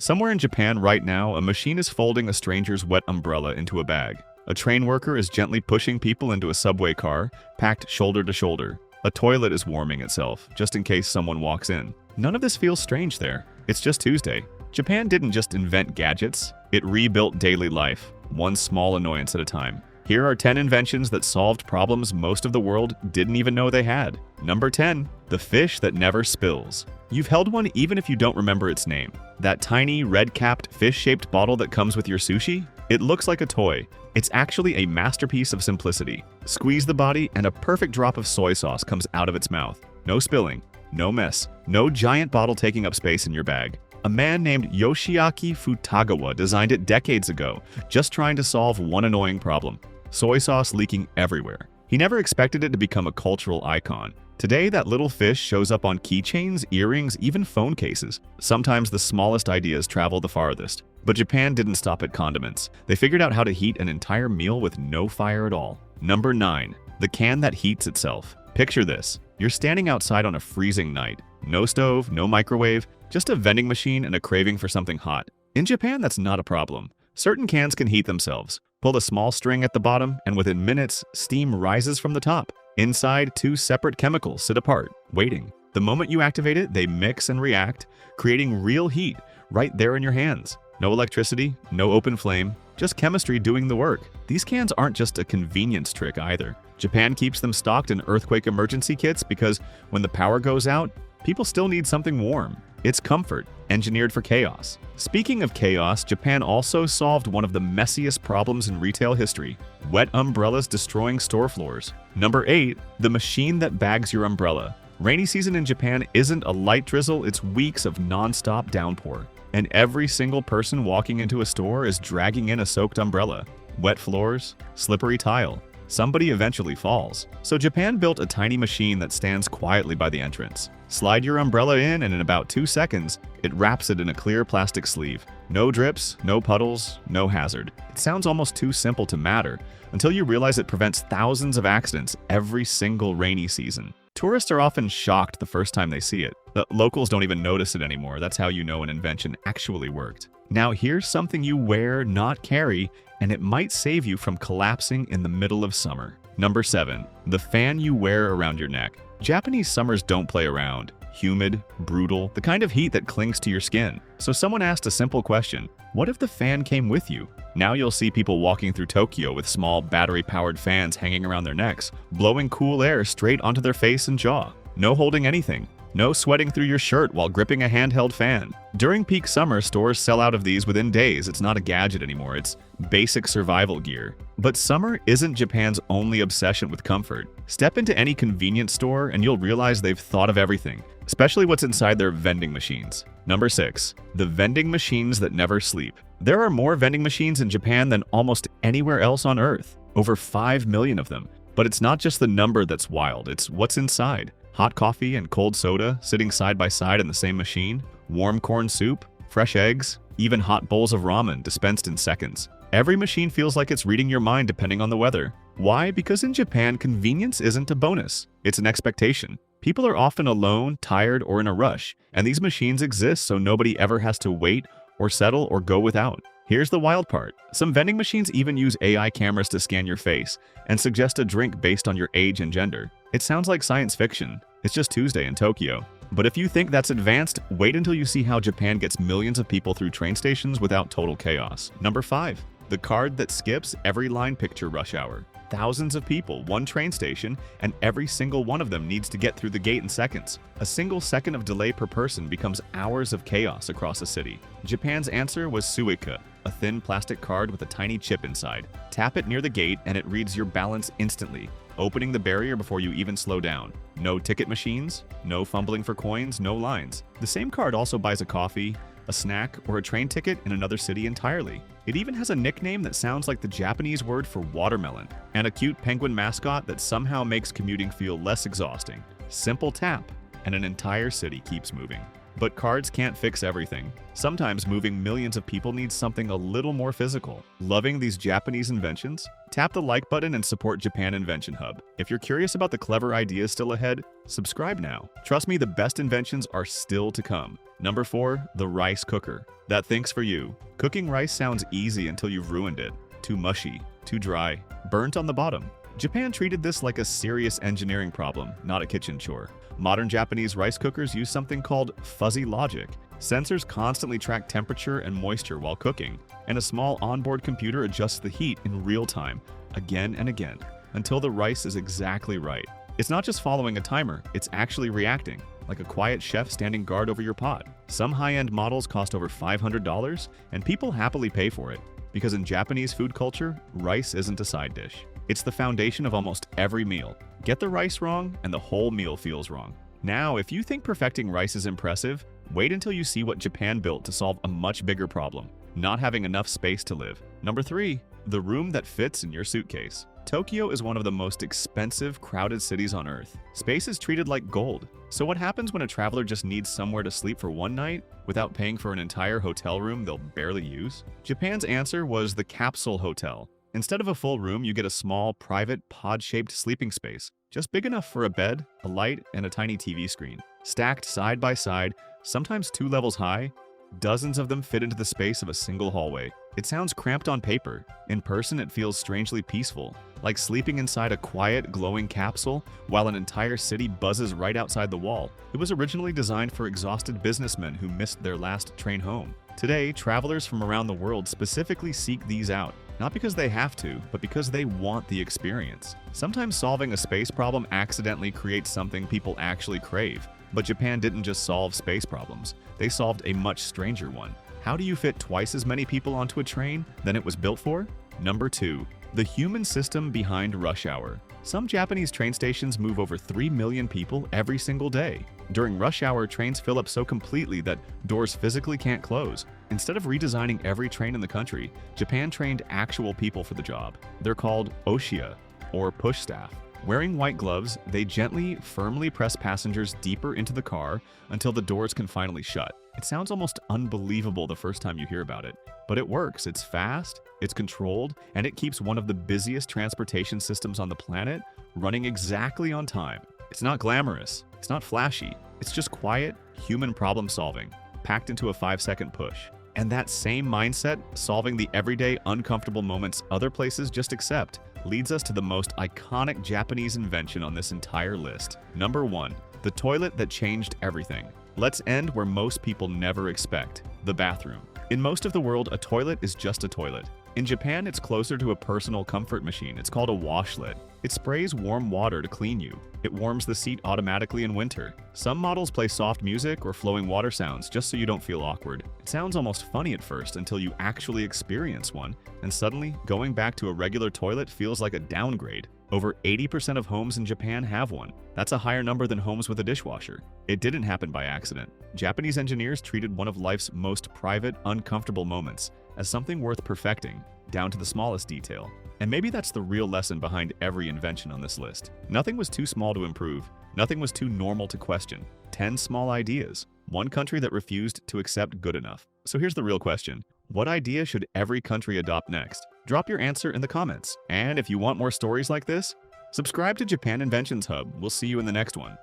Somewhere in Japan right now, a machine is folding a stranger's wet umbrella into a bag. A train worker is gently pushing people into a subway car, packed shoulder to shoulder. A toilet is warming itself, just in case someone walks in. None of this feels strange there. It's just Tuesday. Japan didn't just invent gadgets, it rebuilt daily life, one small annoyance at a time. Here are 10 inventions that solved problems most of the world didn't even know they had. Number 10. The fish that never spills. You've held one even if you don't remember its name. That tiny, red-capped, fish-shaped bottle that comes with your sushi? It looks like a toy. It's actually a masterpiece of simplicity. Squeeze the body and a perfect drop of soy sauce comes out of its mouth. No spilling, no mess, no giant bottle taking up space in your bag. A man named Yoshiaki Futagawa designed it decades ago, just trying to solve one annoying problem: soy sauce leaking everywhere. He never expected it to become a cultural icon. Today, that little fish shows up on keychains, earrings, even phone cases. Sometimes the smallest ideas travel the farthest. But Japan didn't stop at condiments. They figured out how to heat an entire meal with no fire at all. Number 9. The can that heats itself. Picture this. You're standing outside on a freezing night. No stove, no microwave, just a vending machine and a craving for something hot. In Japan, that's not a problem. Certain cans can heat themselves. Pull a small string at the bottom, and within minutes, steam rises from the top. Inside, 2 separate chemicals sit apart, waiting. The moment you activate it, they mix and react, creating real heat right there in your hands. No electricity, no open flame, just chemistry doing the work. These cans aren't just a convenience trick either. Japan keeps them stocked in earthquake emergency kits because when the power goes out, people still need something warm. It's comfort, engineered for chaos. Speaking of chaos, Japan also solved one of the messiest problems in retail history: wet umbrellas destroying store floors. Number 8. The machine that bags your umbrella. Rainy season in Japan isn't a light drizzle, it's weeks of non-stop downpour. And every single person walking into a store is dragging in a soaked umbrella. Wet floors, slippery tile. Somebody eventually falls. So Japan built a tiny machine that stands quietly by the entrance. Slide your umbrella in, and in about 2 seconds, it wraps it in a clear plastic sleeve. No drips, no puddles, no hazard. It sounds almost too simple to matter, until you realize it prevents thousands of accidents every single rainy season. Tourists are often shocked the first time they see it. The locals don't even notice it anymore. That's how you know an invention actually worked. Now here's something you wear, not carry, and it might save you from collapsing in the middle of summer. Number 7. The fan you wear around your neck. Japanese summers don't play around. Humid, brutal, the kind of heat that clings to your skin. So someone asked a simple question: what if the fan came with you? Now you'll see people walking through Tokyo with small battery-powered fans hanging around their necks, blowing cool air straight onto their face and jaw. No holding anything. No sweating through your shirt while gripping a handheld fan. During peak summer, stores sell out of these within days. It's not a gadget anymore, it's basic survival gear. But summer isn't Japan's only obsession with comfort. Step into any convenience store and you'll realize they've thought of everything, especially what's inside their vending machines. Number 6. The vending machines that never sleep. There are more vending machines in Japan than almost anywhere else on Earth. Over 5 million of them. But it's not just the number that's wild, it's what's inside. Hot coffee and cold soda sitting side by side in the same machine, warm corn soup, fresh eggs, even hot bowls of ramen dispensed in seconds. Every machine feels like it's reading your mind depending on the weather. Why? Because in Japan, convenience isn't a bonus, it's an expectation. People are often alone, tired, or in a rush, and these machines exist so nobody ever has to wait or settle or go without. Here's the wild part. Some vending machines even use AI cameras to scan your face and suggest a drink based on your age and gender. It sounds like science fiction. It's just Tuesday in Tokyo. But if you think that's advanced, wait until you see how Japan gets millions of people through train stations without total chaos. Number 5. The card that skips every line picture rush hour. Thousands of people, one train station, and every single one of them needs to get through the gate in seconds. A single second of delay per person becomes hours of chaos across a city. Japan's answer was Suika, a thin plastic card with a tiny chip inside. Tap it near the gate and it reads your balance instantly, opening the barrier before you even slow down. No ticket machines, no fumbling for coins, no lines. The same card also buys a coffee, a snack, or a train ticket in another city entirely. It even has a nickname that sounds like the Japanese word for watermelon, and a cute penguin mascot that somehow makes commuting feel less exhausting. Simple tap, and an entire city keeps moving. But cards can't fix everything. Sometimes moving millions of people needs something a little more physical. Loving these Japanese inventions? Tap the like button and support Japan Invention Hub. If you're curious about the clever ideas still ahead, subscribe now. Trust me, the best inventions are still to come. Number 4, the rice cooker. That thinks for you. Cooking rice sounds easy until you've ruined it. Too mushy, too dry, burnt on the bottom. Japan treated this like a serious engineering problem, not a kitchen chore. Modern Japanese rice cookers use something called fuzzy logic. Sensors constantly track temperature and moisture while cooking, and a small onboard computer adjusts the heat in real time, again and again, until the rice is exactly right. It's not just following a timer, it's actually reacting, like a quiet chef standing guard over your pot. Some high-end models cost over $500, and people happily pay for it, because in Japanese food culture, rice isn't a side dish. It's the foundation of almost every meal. Get the rice wrong, and the whole meal feels wrong. Now, if you think perfecting rice is impressive, wait until you see what Japan built to solve a much bigger problem: not having enough space to live. Number 3, the room that fits in your suitcase. Tokyo is one of the most expensive, crowded cities on Earth. Space is treated like gold. So what happens when a traveler just needs somewhere to sleep for one night without paying for an entire hotel room they'll barely use? Japan's answer was the Capsule Hotel. Instead of a full room, you get a small, private, pod-shaped sleeping space, just big enough for a bed, a light, and a tiny TV screen. Stacked side by side, sometimes 2 levels high, dozens of them fit into the space of a single hallway. It sounds cramped on paper. In person, it feels strangely peaceful, like sleeping inside a quiet, glowing capsule while an entire city buzzes right outside the wall. It was originally designed for exhausted businessmen who missed their last train home. Today, travelers from around the world specifically seek these out. Not because they have to, but because they want the experience. Sometimes solving a space problem accidentally creates something people actually crave. But Japan didn't just solve space problems, they solved a much stranger one. How do you fit twice as many people onto a train than it was built for? Number 2, the human system behind rush hour. Some Japanese train stations move over 3 million people every single day. During rush hour, trains fill up so completely that doors physically can't close. Instead of redesigning every train in the country, Japan trained actual people for the job. They're called oshiya, or push staff. Wearing white gloves, they gently, firmly press passengers deeper into the car until the doors can finally shut. It sounds almost unbelievable the first time you hear about it, but it works. It's fast, it's controlled, and it keeps one of the busiest transportation systems on the planet running exactly on time. It's not glamorous, it's not flashy, it's just quiet, human problem solving, packed into a 5-second push. And that same mindset, solving the everyday uncomfortable moments other places just accept, leads us to the most iconic Japanese invention on this entire list. Number 1, the toilet that changed everything. Let's end where most people never expect: the bathroom. In most of the world, a toilet is just a toilet. In Japan, it's closer to a personal comfort machine. It's called a washlet. It sprays warm water to clean you. It warms the seat automatically in winter. Some models play soft music or flowing water sounds just so you don't feel awkward. It sounds almost funny at first until you actually experience one, and suddenly, going back to a regular toilet feels like a downgrade. Over 80% of homes in Japan have one. That's a higher number than homes with a dishwasher. It didn't happen by accident. Japanese engineers treated one of life's most private, uncomfortable moments as something worth perfecting, down to the smallest detail. And maybe that's the real lesson behind every invention on this list. Nothing was too small to improve. Nothing was too normal to question. 10 small ideas. One country that refused to accept good enough. So here's the real question: what idea should every country adopt next? Drop your answer in the comments. And if you want more stories like this, subscribe to Japan Inventions Hub. We'll see you in the next one.